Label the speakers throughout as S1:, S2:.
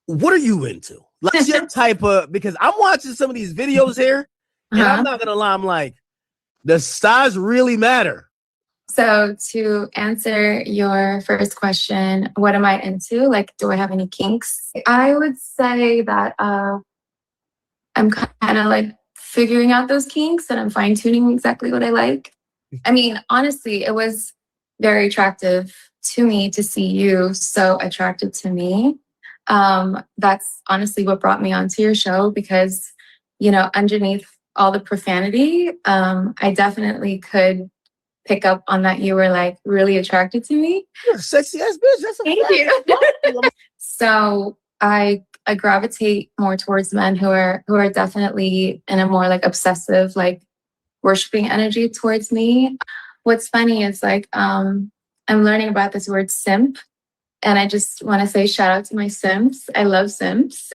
S1: what are you into? Like your type of, because I'm watching some of these videos here, and I'm not gonna lie, I'm like, the size really matter.
S2: So to answer your first question, what am I into? Like, do I have any kinks? I would say that I'm kind of like figuring out those kinks and I'm fine tuning exactly what I like. I mean, honestly, it was very attractive to me to see you so attracted to me. That's honestly what brought me onto your show because, you know, underneath all the profanity, I definitely could pick up on that you were like really attracted to me.
S1: You're a sexy ass bitch. That's a
S2: Thank you. So I gravitate more towards men who are definitely in a more like obsessive, like worshiping energy towards me. What's funny is like I'm learning about this word simp. And I just want to say shout out to my simps. I love simps.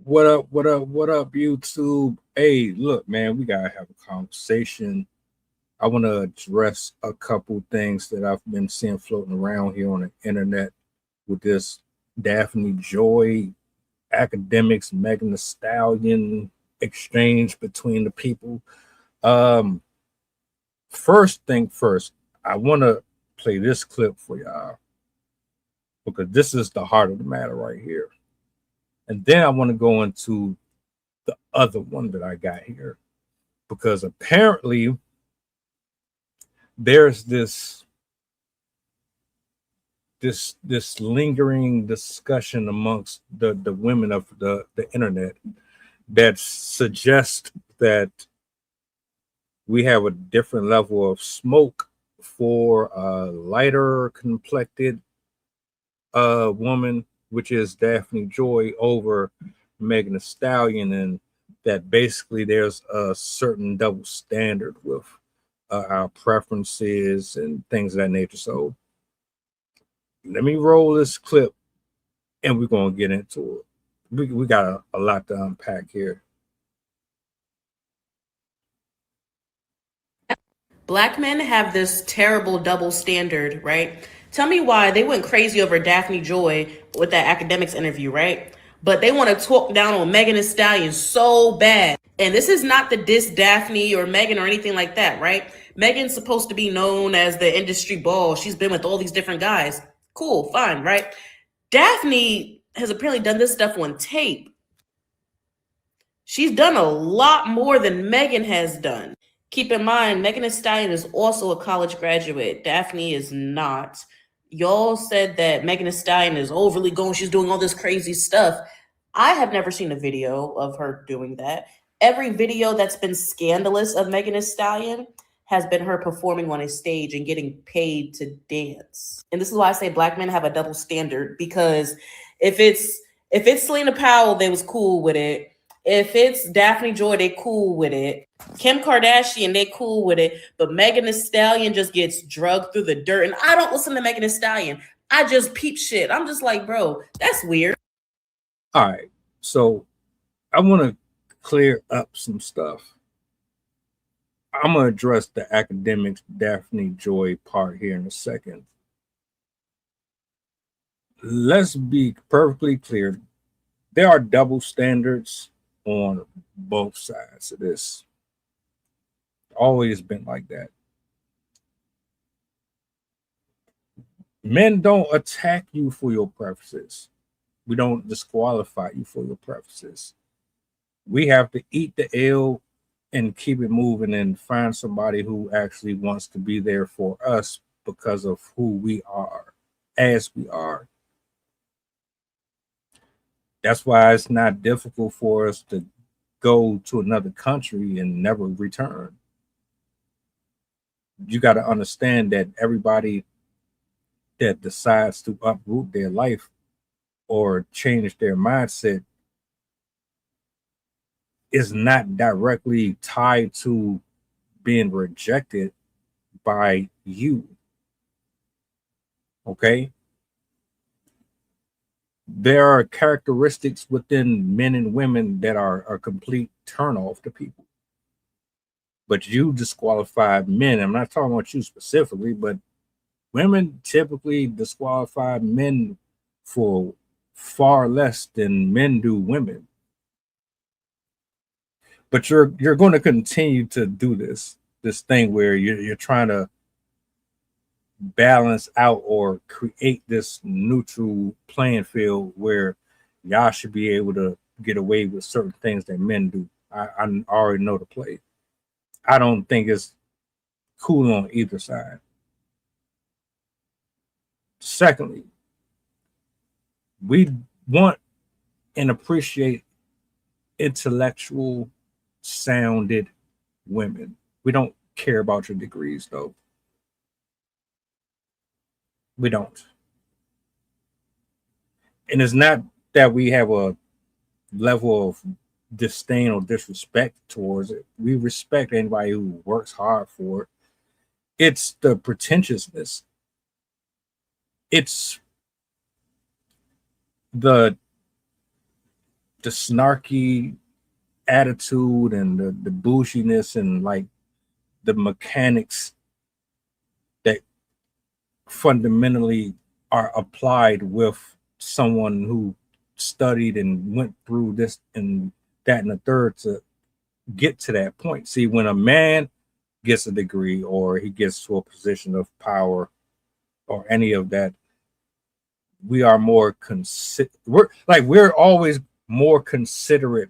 S3: What up, YouTube? Hey, look, man, we gotta have a conversation. I want to address a couple things that I've been seeing floating around here on the internet with this Daphne Joy Akademiks, Megan Thee Stallion exchange between the people. First thing first, I want to play this clip for y'all because this is the heart of the matter right here. And then I want to go into the other one that I got here because apparently there's this lingering discussion amongst the women of the internet that suggests that we have a different level of smoke for a lighter complected woman, which is Daphne Joy, over Megan Thee Stallion, and that basically there's a certain double standard with our preferences and things of that nature. So let me roll this clip and we're going to get into it. We got a lot to unpack here.
S4: Black men have this terrible double standard, right? Tell me why they went crazy over Daphne Joy with that Akademiks interview, right? But they want to talk down on Megan Thee Stallion so bad. And this is not the diss Daphne or Megan or anything like that, right? Megan's supposed to be known as the industry ball. She's been with all these different guys. Cool, fine, right? Daphne has apparently done this stuff on tape. She's done a lot more than Megan has done. Keep in mind, Megan Thee Stallion is also a college graduate. Daphne is not. Y'all said that Megan Thee Stallion is overly going. She's doing all this crazy stuff. I have never seen a video of her doing that. Every video that's been scandalous of Megan Thee Stallion has been her performing on a stage and getting paid to dance. And this is why I say black men have a double standard, because if it's Selena Powell, they was cool with it. If it's Daphne Joy, they cool with it. Kim Kardashian, they cool with it. But Megan Thee Stallion just gets drugged through the dirt. And I don't listen to Megan Thee Stallion. I just peep shit. I'm just like, bro, that's weird.
S3: All right. So I want to clear up some stuff. I'm going to address the Akademiks Daphne Joy part here in a second. Let's be perfectly clear. There are double standards on both sides of this. Always been like that. Men don't attack you for your preferences. We don't disqualify you for your preferences. We have to eat the L and keep it moving and find somebody who actually wants to be there for us because of who we are, as we are. That's why it's not difficult for us to go to another country and never return. You got to understand that everybody that decides to uproot their life or change their mindset is not directly tied to being rejected by you. Okay? there are characteristics within men and women that are a complete turnoff to people. But you disqualified men. I'm not talking about you specifically, but women typically disqualify men for far less than men do women. But you're going to continue to do this thing where you're trying to balance out or create this neutral playing field where y'all should be able to get away with certain things that men do. I already know the play. I don't think it's cool on either side. Secondly, we want and appreciate intellectual sounded women. We don't care about your degrees, though. We don't. And it's not that we have a level of disdain or disrespect towards it. We respect anybody who works hard for it. It's the pretentiousness. It's the snarky attitude and the boushiness and like the mechanics that fundamentally are applied with someone who studied and went through this and that and the third to get to that point. See, when a man gets a degree or he gets to a position of power or any of that, we are more we're always more considerate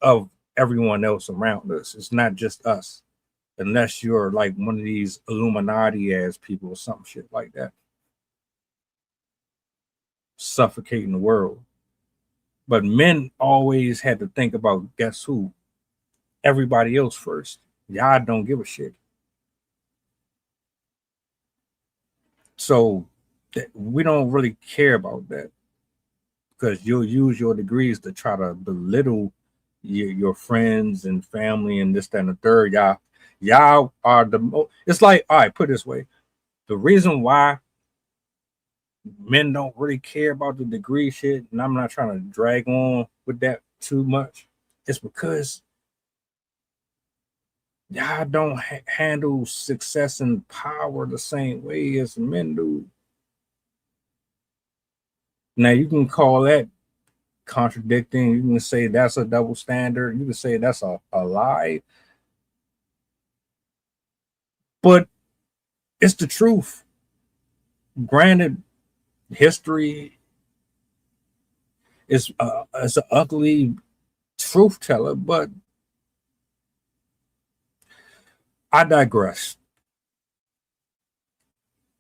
S3: of everyone else around us. It's not just us, unless you're like one of these Illuminati ass people or some shit like that, suffocating the world. But men always had to think about, guess who? Everybody else first. Y'all don't give a shit. So we don't really care about that, because you'll use your degrees to try to belittle your friends and family and this, that, and the third. Y'all are the most. It's like, all right, put it this way. The reason why men don't really care about the degree shit, and I'm not trying to drag on with that too much, it's because y'all don't handle success and power the same way as men do. Now, you can call that contradicting. You can say that's a double standard. You can say that's a lie. But it's the truth. Granted, history is an ugly truth teller, but I digress.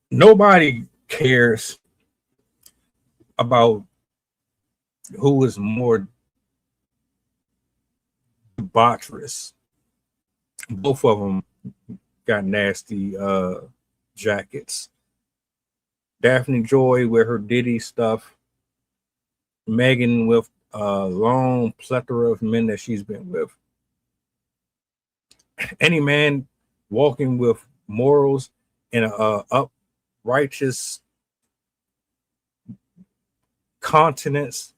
S3: Nobody cares about who is more debaucherous. Both of them got nasty jackets. Daphne Joy with her Diddy stuff. Megan with a long plethora of men that she's been with. Any man walking with morals and a righteous continence,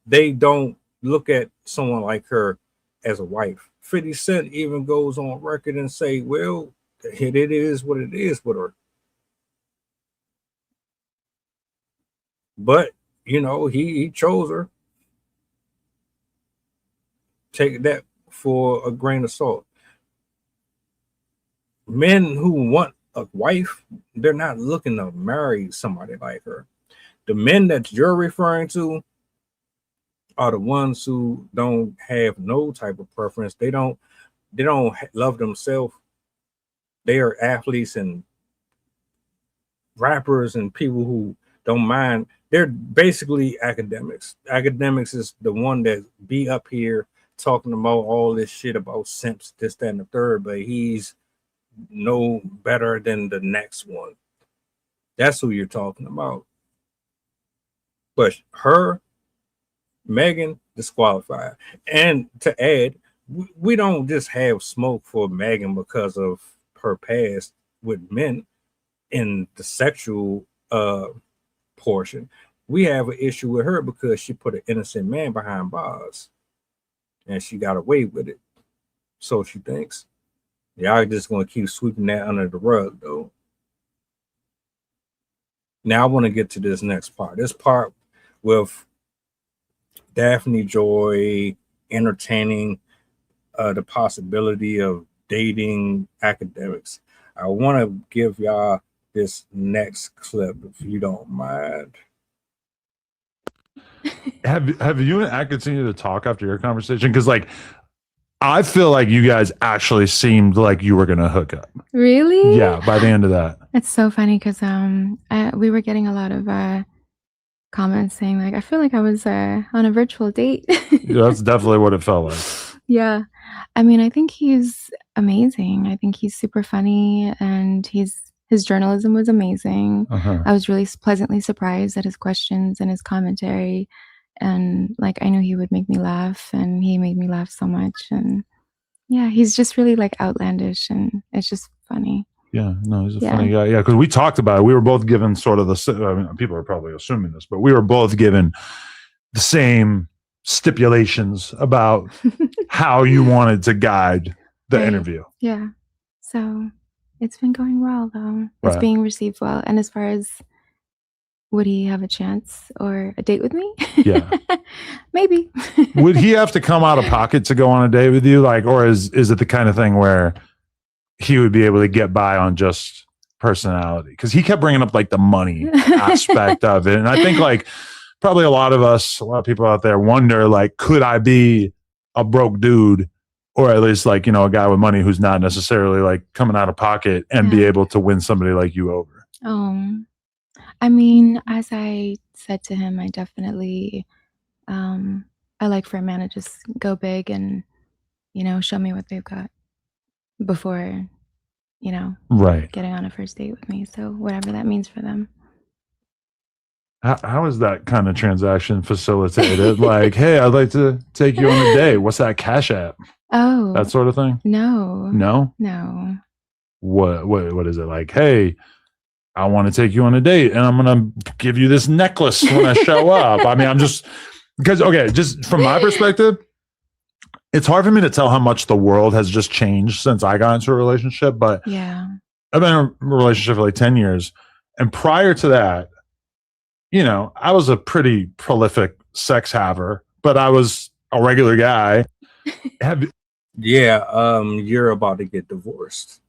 S3: they don't look at someone like her as a wife. 50 Cent even goes on record and say, well, it is what it is with her. But, you know, he chose her. Take that for a grain of salt. Men who want a wife, they're not looking to marry somebody like her. The men that you're referring to are the ones who don't have no type of preference. They don't love themselves. They are athletes and rappers and people who don't mind. They're basically academics. Academics is the one that be up here talking about all this shit about simps, this, that, and the third, but he's no better than the next one. That's who you're talking about. But her, Megan, disqualified. And to add, we don't just have smoke for Megan because of her past with men in the sexual portion. We have an issue with her because she put an innocent man behind bars and she got away with it. So she thinks. Y'all just going to keep sweeping that under the rug, though. Now I want to get to this next part. This part with Daphne Joy entertaining the possibility of dating Akademiks. I want to give y'all this next clip, if you don't mind.
S5: Have you and Ak continued to talk after your conversation? Because like, I feel like you guys actually seemed like you were gonna hook up.
S2: Really?
S5: Yeah, by the end of that.
S2: It's so funny because we were getting a lot of comments saying like I feel like I was on a virtual date.
S5: Yeah, that's definitely what it felt like.
S2: Yeah. I mean, I think he's amazing. I think he's super funny and his journalism was amazing.
S5: Uh-huh.
S2: I was really pleasantly surprised at his questions and his commentary. And like I knew he would make me laugh and he made me laugh so much. And yeah, he's just really like outlandish and it's just funny.
S5: Yeah, no, he's a funny guy. Yeah, because we talked about it. We were both given sort of I mean, people are probably assuming this, but we were both given the same stipulations about how you wanted to guide the
S2: Right.
S5: interview.
S2: Yeah. So it's been going well though. It's
S5: Right.
S2: being received well. And as far as would he have a chance or a date with me?
S5: Yeah.
S2: Maybe.
S5: Would he have to come out of pocket to go on a date with you? Like, or is it the kind of thing where he would be able to get by on just personality? Because he kept bringing up like the money aspect of it. And I think like probably a lot of people out there wonder like, could I be a broke dude or at least like, you know, a guy with money who's not necessarily like coming out of pocket and be able to win somebody like you over?
S2: I mean, as I said to him, I definitely, I like for a man to just go big and, you know, show me what they've got before, you know,
S5: right,
S2: getting on a first date with me. So whatever that means for them.
S5: How is that kind of transaction facilitated? Like, hey, I'd like to take you on a date. What's that Cash App?
S2: Oh,
S5: That sort of thing?
S2: no.
S5: No? What is it like? Hey, I want to take you on a date and I'm going to give you this necklace when I show up. I mean, I'm just because, okay, just from my perspective, it's hard for me to tell how much the world has just changed since I got into a relationship, but
S2: Yeah.
S5: I've been in a relationship for like 10 years. And prior to that, you know, I was a pretty prolific sex haver, but I was a regular guy.
S3: You're about to get divorced.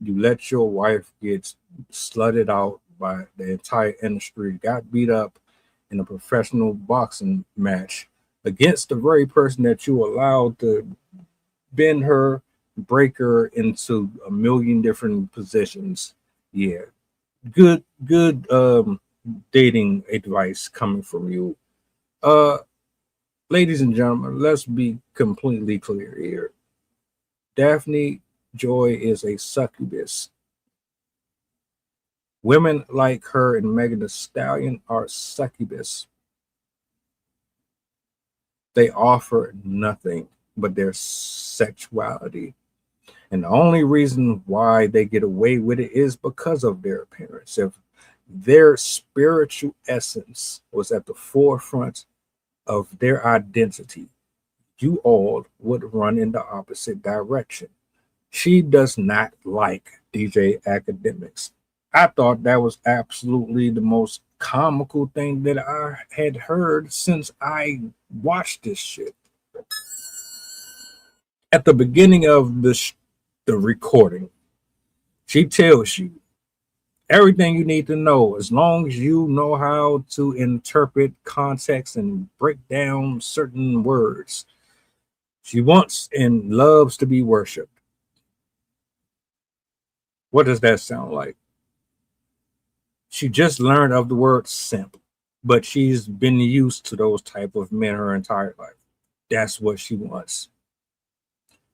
S3: You let your wife get slutted out by the entire industry, got beat up in a professional boxing match against the very person that you allowed to bend her, break her into a million different positions. Yeah. Good dating advice coming from you. Ladies and gentlemen, let's be completely clear here. Daphne Joy is a succubus. Women like her and Megan Thee Stallion are succubus. They offer nothing but their sexuality. And the only reason why they get away with it is because of their appearance. If their spiritual essence was at the forefront of their identity, you all would run in the opposite direction. She does not like DJ Akademiks. I thought that was absolutely the most comical thing that I had heard since I watched this shit. At the beginning of the recording, she tells you everything you need to know as long as you know how to interpret context and break down certain words. She wants and loves to be worshipped. What does that sound like? She just learned of the word simp, but she's been used to those type of men her entire life. That's what she wants.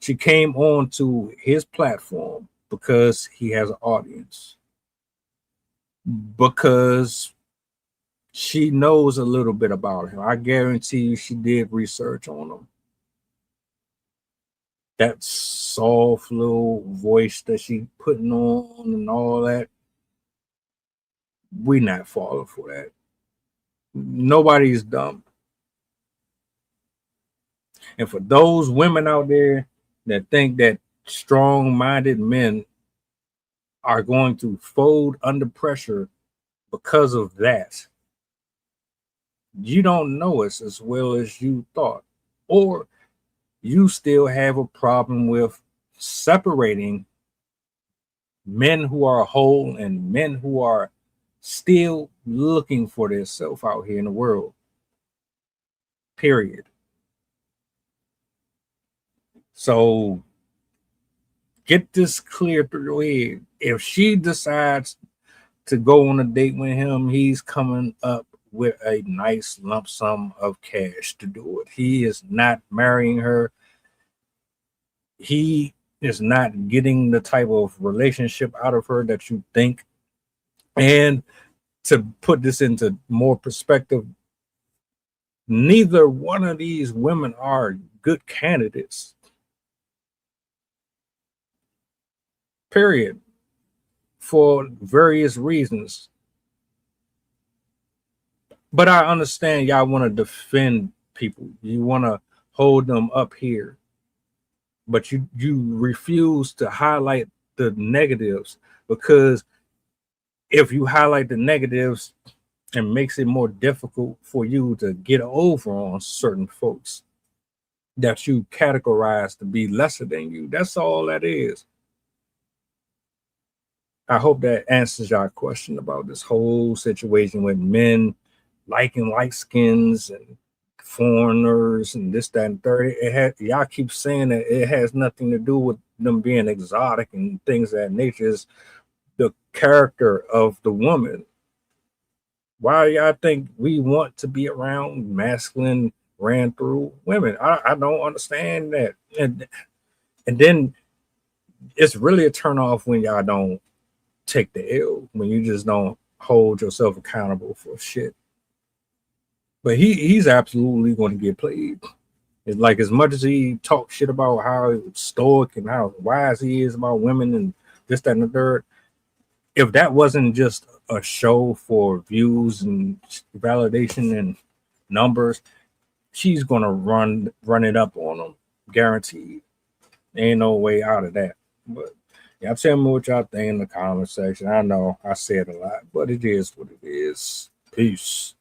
S3: She came on to his platform because he has an audience. Because she knows a little bit about him. I guarantee you she did research on him. That soft little voice that she putting on and all that, we not falling for that. Nobody's dumb. And for those women out there that think that strong-minded men are going to fold under pressure because of that, you don't know us as well as you thought, or you still have a problem with separating men who are whole and men who are still looking for their self out here in the world. Period. So get this clear through your head. If she decides to go on a date with him, he's coming up with a nice lump sum of cash to do it. He is not marrying her. He is not getting the type of relationship out of her that you think. And to put this into more perspective, neither one of these women are good candidates. Period. For various reasons. But I understand y'all want to defend people. You want to hold them up here. But you refuse to highlight the negatives, because if you highlight the negatives, it makes it more difficult for you to get over on certain folks that you categorize to be lesser than you. That's all that is. I hope that answers your question about this whole situation with men liking light skins and foreigners and this, that, and third. Y'all keep saying that it has nothing to do with them being exotic and things of that nature. Is the character of the woman. Why y'all think we want to be around masculine, ran through women? I don't understand that. And then it's really a turn off when y'all don't take the L, when you just don't hold yourself accountable for shit. But he's absolutely going to get played. It's like, as much as he talks shit about how stoic and how wise he is about women and this, that, and the third, if that wasn't just a show for views and validation and numbers, she's going to run it up on him, guaranteed. Ain't no way out of that. But yeah, tell me what y'all think in the comment section. I know I said a lot, but it is what it is. Peace.